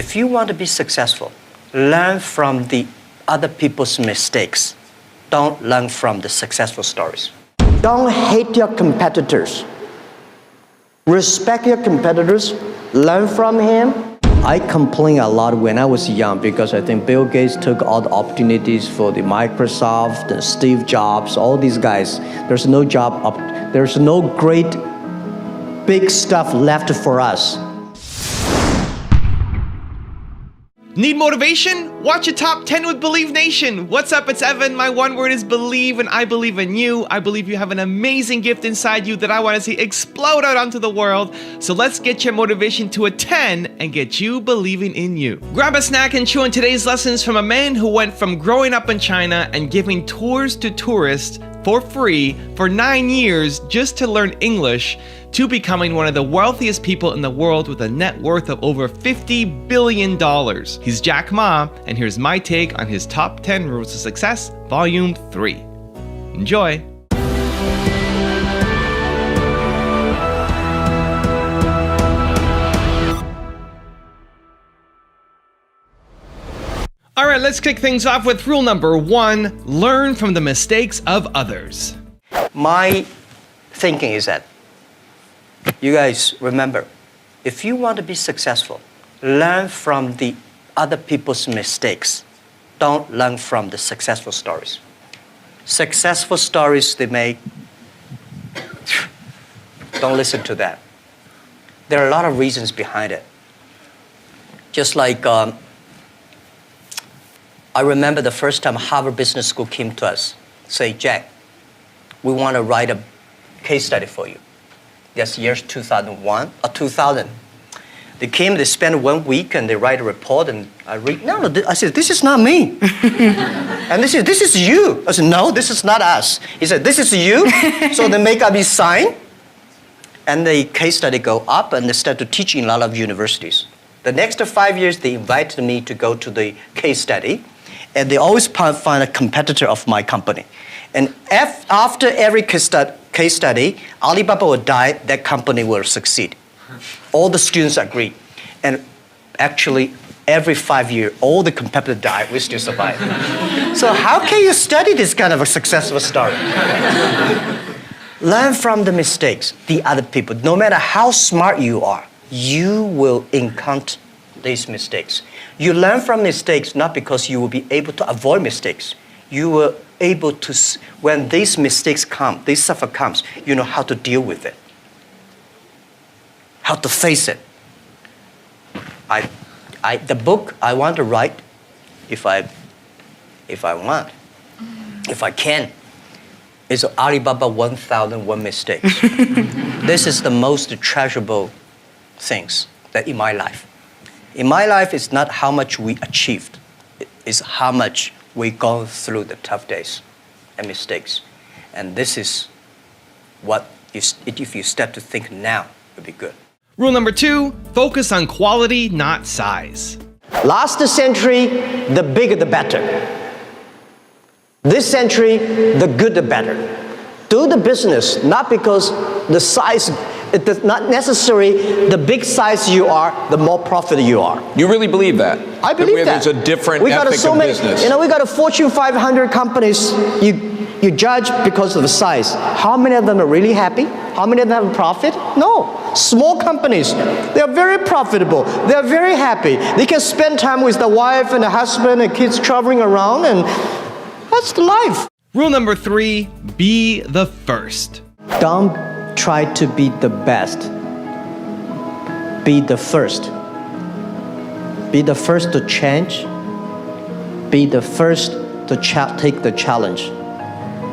If you want to be successful, learn from the other people's mistakes. Don't learn from the successful stories. Don't hate your competitors. Respect your competitors. Learn from him. I complained a lot when I was young because I think Bill Gates took all the opportunities for the Microsoft and Steve Jobs, all these guys. There's no job, there's no great big stuff left for us. Need motivation? Watch a Top 10 with Believe Nation. What's up? It's Evan. My one word is believe, and I believe in you. I believe you have an amazing gift inside you that I want to see explode out onto the world. So let's get your motivation to a 10 and get you believing in you. Grab a snack and chew on today's lessons from a man who went from growing up in China and giving tours to tourists for free for 9 years just to learn English, to becoming one of the wealthiest people in the world with a net worth of over $50 billion. He's Jack Ma, and here's my take on his Top 10 Rules of Success, Volume 3. Enjoy! All right, let's kick things off with rule number 1, learn from the mistakes of others. My thinking is that you guys remember, if you want to be successful, learn from the other people's mistakes. Don't learn from the successful stories. Successful stories they make, don't listen to that. There are a lot of reasons behind it. Just like, I remember the first time Harvard Business School came to us, say, Jack, we want to write a case study for you. That's years 2001 or 2000. They came, they spent 1 week, and they write a report, and I read, I said, this is not me. And they said, this is you. I said, no, this is not us. He said, this is you. So they make up his sign, and the case study go up, and they start to teach in a lot of universities. The next 5 years, they invited me to go to the case study, and they always find a competitor of my company. And after every case study, Alibaba will die, that company will succeed. All the students agree. And actually, every 5 years, all the competitors die, we still survive. So how can you study this kind of a successful story? Learn from the mistakes, the other people. No matter how smart you are, you will encounter these mistakes. You learn from mistakes not because you will be able to avoid mistakes. You will able to, when these mistakes come, this suffer comes, you know how to deal with it, how to face it. The book I want to write, if I can, is Alibaba 1001 Mistakes. This is the most treasurable things that in my life. In my life, it's not how much we achieved, it's how much we go through the tough days and mistakes. And this is what, if you start to think now, it'll be good. Rule number 2, focus on quality, not size. Last century, the bigger the better. This century, the good the better. Do the business, not because the size, it is not necessary, the big size you are, the more profit you are. You really believe that? I believe that. There's a different ethic of business. You know, we got a Fortune 500 companies, you judge because of the size. How many of them are really happy? How many of them have profit? No. Small companies, they are very profitable. They are very happy. They can spend time with the wife and the husband and kids traveling around, and that's the life. Rule number 3, be the first. Don't try to be the best. Be the first. Be the first to change. Be the first to take the challenge.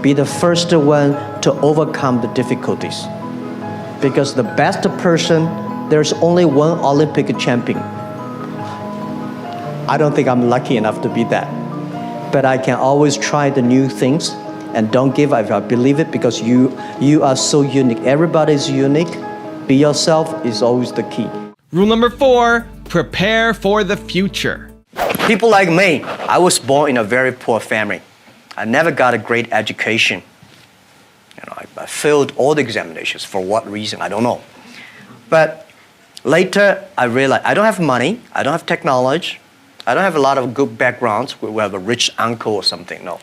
Be the first one to overcome the difficulties. Because the best person, there's only one Olympic champion. I don't think I'm lucky enough to be that. But I can always try the new things and don't give up. I believe it because you are so unique. Everybody is unique. Be yourself is always the key. Rule number 4, prepare for the future. People like me, I was born in a very poor family. I never got a great education. You know, I failed all the examinations. For what reason, I don't know. But Later, I realized I don't have money, I don't have technology, I don't have a lot of good backgrounds. We have a rich uncle or something, no.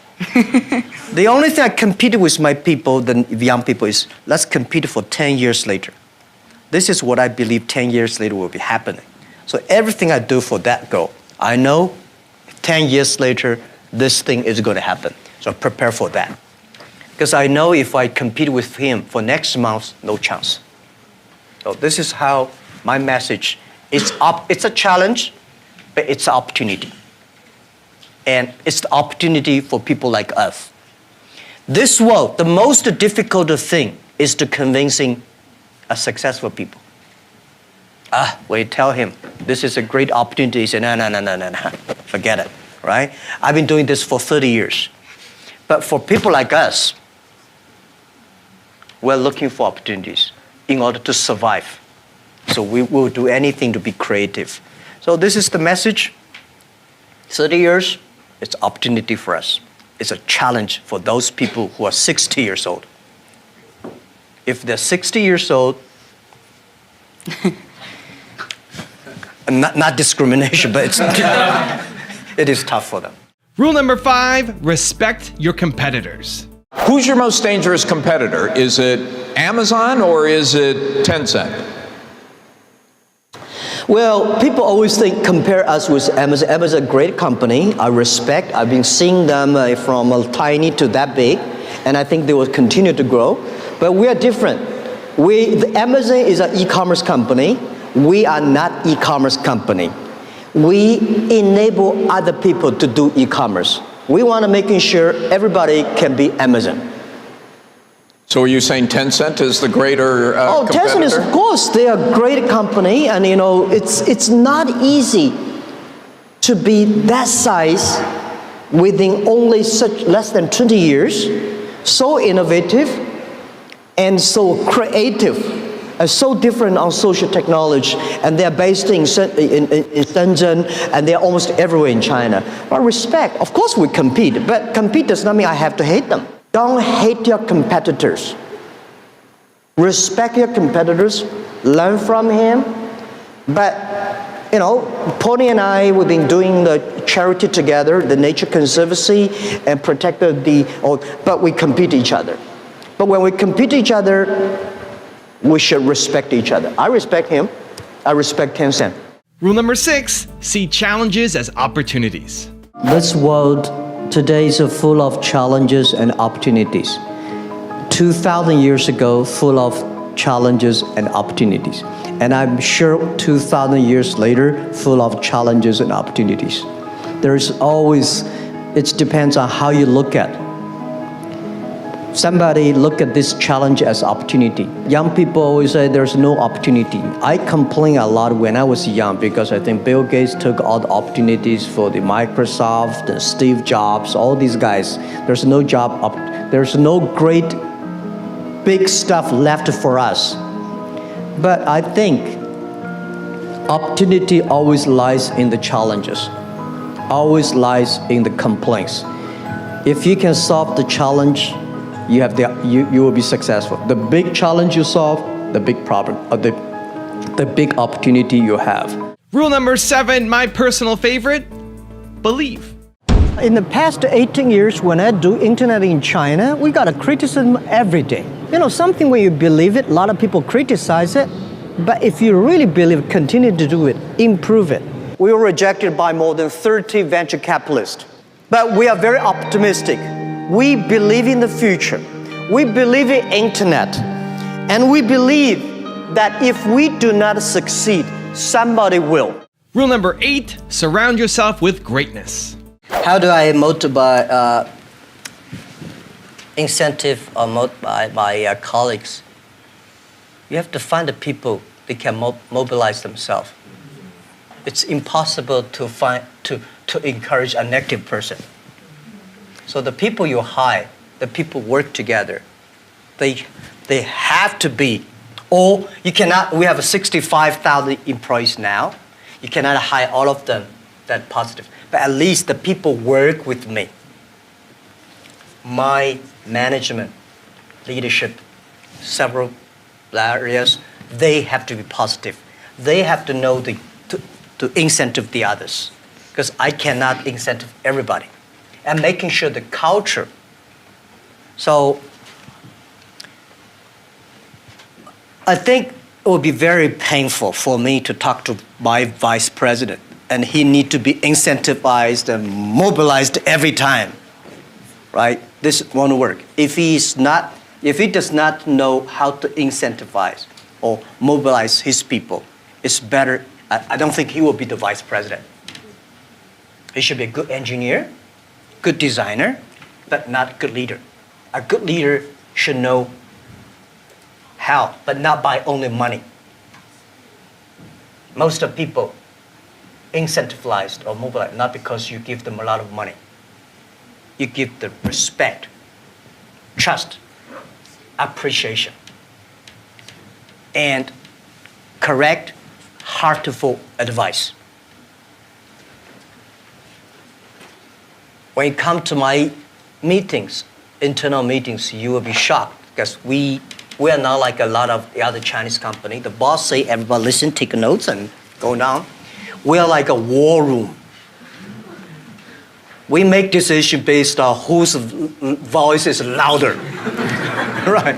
The only thing I competed with my people, the young people, is let's compete for 10 years later. This is what I believe 10 years later will be happening. So everything I do for that goal, I know 10 years later, this thing is going to happen. So prepare for that. Because I know if I compete with him for next month, no chance. So this is how my message is. It's a challenge, but it's an opportunity. And it's the opportunity for people like us. This world, the most difficult thing is to convincing a successful people. When you tell him, this is a great opportunity, he says, no, forget it, right? I've been doing this for 30 years. But for people like us, we're looking for opportunities in order to survive. So we will do anything to be creative. So this is the message. 30 years, it's opportunity for us. It's a challenge for those people who are 60 years old. If they're 60 years old, not discrimination, but it is tough for them. Rule number 5, respect your competitors. Who's your most dangerous competitor? Is it Amazon or is it Tencent? Well, people always compare us with Amazon. Amazon is a great company. I respect. I've been seeing them from tiny to that big, and I think they will continue to grow. But we are different. Amazon is an e-commerce company. We are not e-commerce company. We enable other people to do e-commerce. We want to making sure everybody can be Amazon. So are you saying Tencent is the greater competitor? Tencent is, of course, they are a great company, and it's not easy to be that size within only less than 20 years, so innovative and so creative, and so different on social technology, and they're based in Shenzhen, and they're almost everywhere in China. But respect, of course we compete, but compete does not mean I have to hate them. Don't hate your competitors. Respect your competitors, learn from him. But, Pony and I, we've been doing the charity together, the Nature Conservancy, and protect but we compete each other. But when we compete each other, we should respect each other. I respect him. I respect Tencent. Rule number 6, see challenges as opportunities. This world today is full of challenges and opportunities. 2,000 years ago, full of challenges and opportunities. And I'm sure 2,000 years later, full of challenges and opportunities. There's always, it depends on how you look at it. Somebody look at this challenge as opportunity. Young people always say there's no opportunity. I complain a lot when I was young because I think Bill Gates took all the opportunities for the Microsoft, and Steve Jobs, all these guys. There's no job, there's no great big stuff left for us. But I think opportunity always lies in the challenges, always lies in the complaints. If you can solve the challenge, you will be successful. The big challenge you solve, the big problem, the big opportunity you have. Rule number 7, my personal favorite, believe. In the past 18 years, when I do internet in China, we got a criticism every day. Something when you believe it, a lot of people criticize it. But if you really believe it, continue to do it, improve it. We were rejected by more than 30 venture capitalists. But we are very optimistic. We believe in the future. We believe in internet. And we believe that if we do not succeed, somebody will. Rule number 8, surround yourself with greatness. How do I motivate, incentive or motivate my colleagues? You have to find the people that can mobilize themselves. It's impossible to encourage a negative person. So the people you hire, the people work together, they have to be, or you cannot, we have 65,000 employees now. You cannot hire all of them that positive, but at least the people work with me. My management, leadership, several areas, they have to be positive. they have to know to incentive the others, because I cannot incentive everybody. And making sure the culture. So I think it would be very painful for me to talk to my vice president, and he need to be incentivized and mobilized every time, right? This won't work. If he does not know how to incentivize or mobilize his people, it's better. I don't think he will be the vice president. He should be a good engineer, good designer, but not good leader. A good leader should know how, but not by only money. Most of people incentivized or mobilized not because you give them a lot of money. You give them respect, trust, appreciation, and correct, heartful advice. When you come to my meetings, internal meetings, you will be shocked because we are not like a lot of the other Chinese company. The boss say, everybody listen, take notes, and go down. We are like a war room. We make decisions based on whose voice is louder. Right?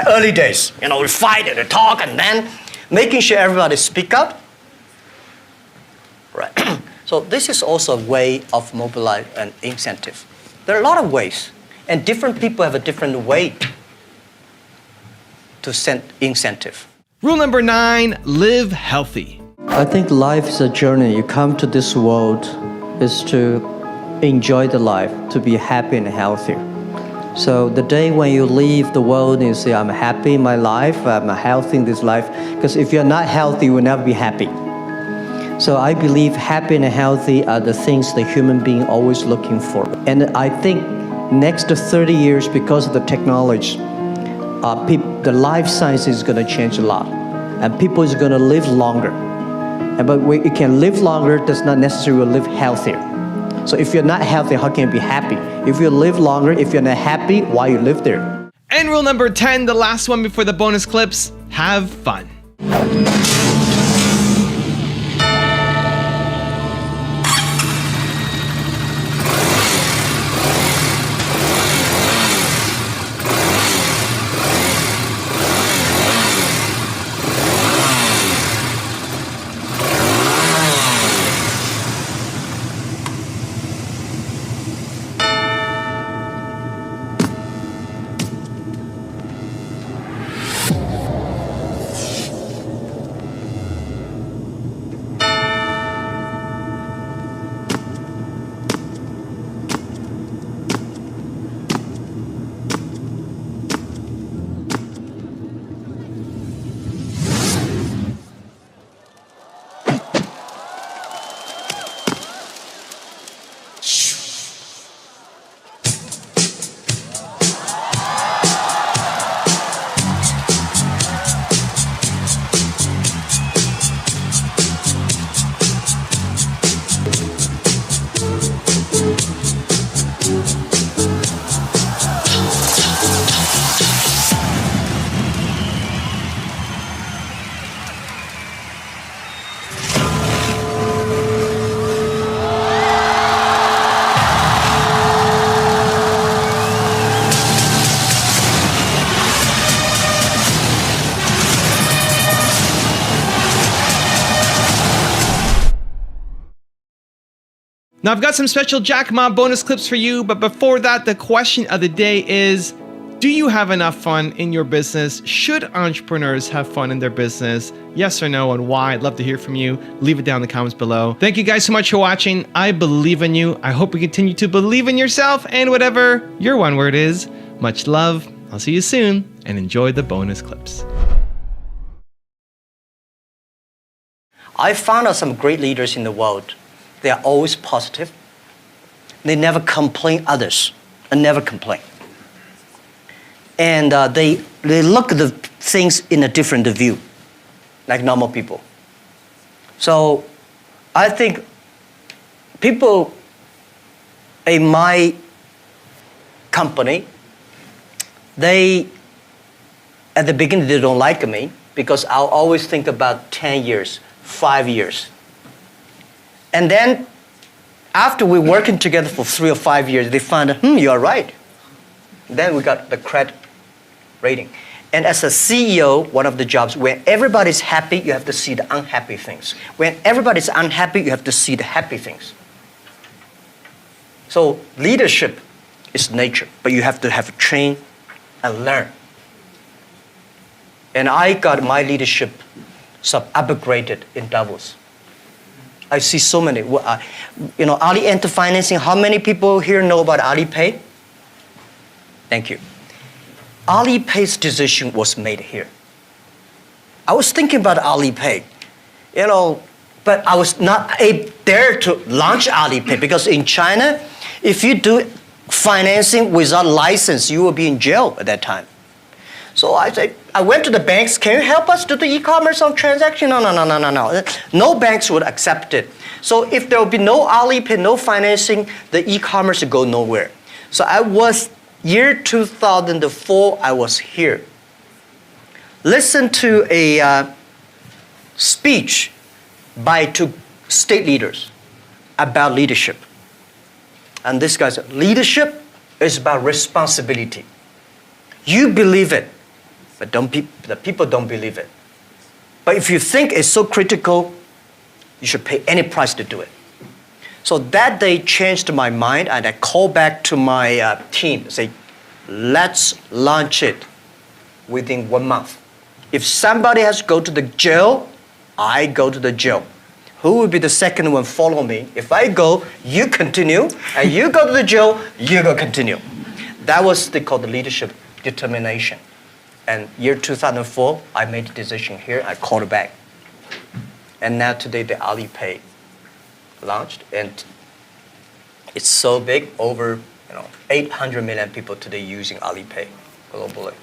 Early days, we fight and talk, and then making sure everybody speak up. Right. So this is also a way of mobilize and incentive. There are a lot of ways, and different people have a different way to send incentive. Rule number 9, live healthy. I think life is a journey. You come to this world is to enjoy the life, to be happy and healthy. So the day when you leave the world and you say, I'm happy in my life, I'm healthy in this life, because if you're not healthy, you will never be happy. So I believe happy and healthy are the things the human being always looking for. And I think next to 30 years, because of the technology, the life science is going to change a lot. And people is going to live longer. But you can live longer does not necessarily live healthier. So if you're not healthy, how can you be happy? If you live longer, if you're not happy, why you live there? And rule number 10, the last one before the bonus clips, have fun. Now, I've got some special Jack Ma bonus clips for you, but before that, the question of the day is, do you have enough fun in your business? Should entrepreneurs have fun in their business? Yes or no, and why? I'd love to hear from you. Leave it down in the comments below. Thank you guys so much for watching. I believe in you. I hope you continue to believe in yourself, and whatever your one word is, much love. I'll see you soon, and enjoy the bonus clips. I found out some great leaders in the world. They are always positive. They never complain others, and never complain. And they look at the things in a different view, like normal people. So I think people in my company, at the beginning, they don't like me because I'll always think about 10 years, 5 years. And then after we're working together for 3 or 5 years, they find, you're right. Then we got the credit rating. And as a CEO, one of the jobs, when everybody's happy, you have to see the unhappy things. When everybody's unhappy, you have to see the happy things. So leadership is nature, but you have to have train and learn. And I got my leadership upgraded in Davos. I see so many. Ali Enter Financing, how many people here know about Alipay? Thank you. Alipay's decision was made here. I was thinking about Alipay, but I was not there to launch Alipay because in China, if you do financing without license, you will be in jail at that time. So I went to the banks, can you help us do the e-commerce on transaction? No. No banks would accept it. So if there will be no Alipay, no financing, the e-commerce would go nowhere. So year 2004, I was here. Listen to a speech by 2 state leaders about leadership. And this guy said, leadership is about responsibility. You believe it, but the people don't believe it. But if you think it's so critical, you should pay any price to do it. So that day changed my mind, and I called back to my team and say, let's launch it within 1 month. If somebody has to go to the jail, I go to the jail. Who will be the second one follow me? If I go, you continue, and you go to the jail, you go continue. That was called the leadership determination. And year 2004, I made the decision here, I called it back. And now today the Alipay launched, and it's so big, over 800 million people today using Alipay globally.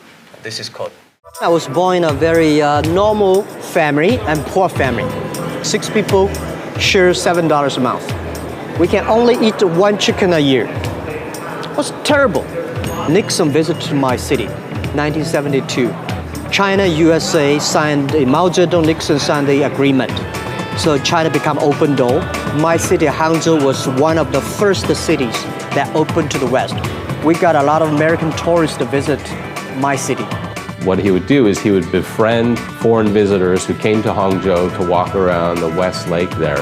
This is called. I was born in a very normal family and poor family. 6 people share $7 a month. We can only eat 1 chicken a year. It was terrible. Nixon visited my city, 1972. China, USA signed, Mao Zedong, Nixon signed the agreement. So China became open door. My city, Hangzhou, was one of the first cities that opened to the West. We got a lot of American tourists to visit my city. What he would do is he would befriend foreign visitors who came to Hangzhou to walk around the West Lake there.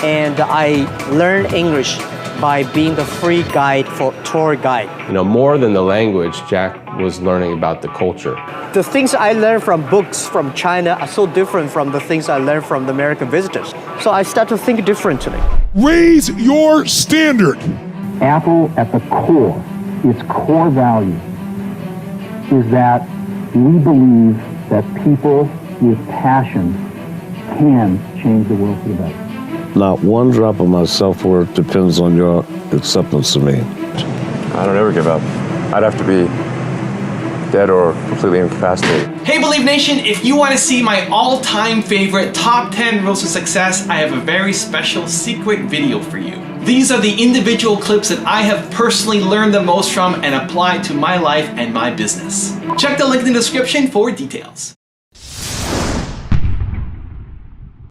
And I learned English by being the free guide for tour guide. More than the language, Jack was learning about the culture. The things I learned from books from China are so different from the things I learned from the American visitors. So I started to think differently. Raise your standard. Apple at the core, its core value is that we believe that people with passion can change the world for the better. Not one drop of my self-worth depends on your acceptance of me. I don't ever give up. I'd have to be dead or completely incapacitated. Hey Believe Nation, if you want to see my all-time favorite top 10 rules of success, I have a very special secret video for you. These are the individual clips that I have personally learned the most from and applied to my life and my business. Check the link in the description for details.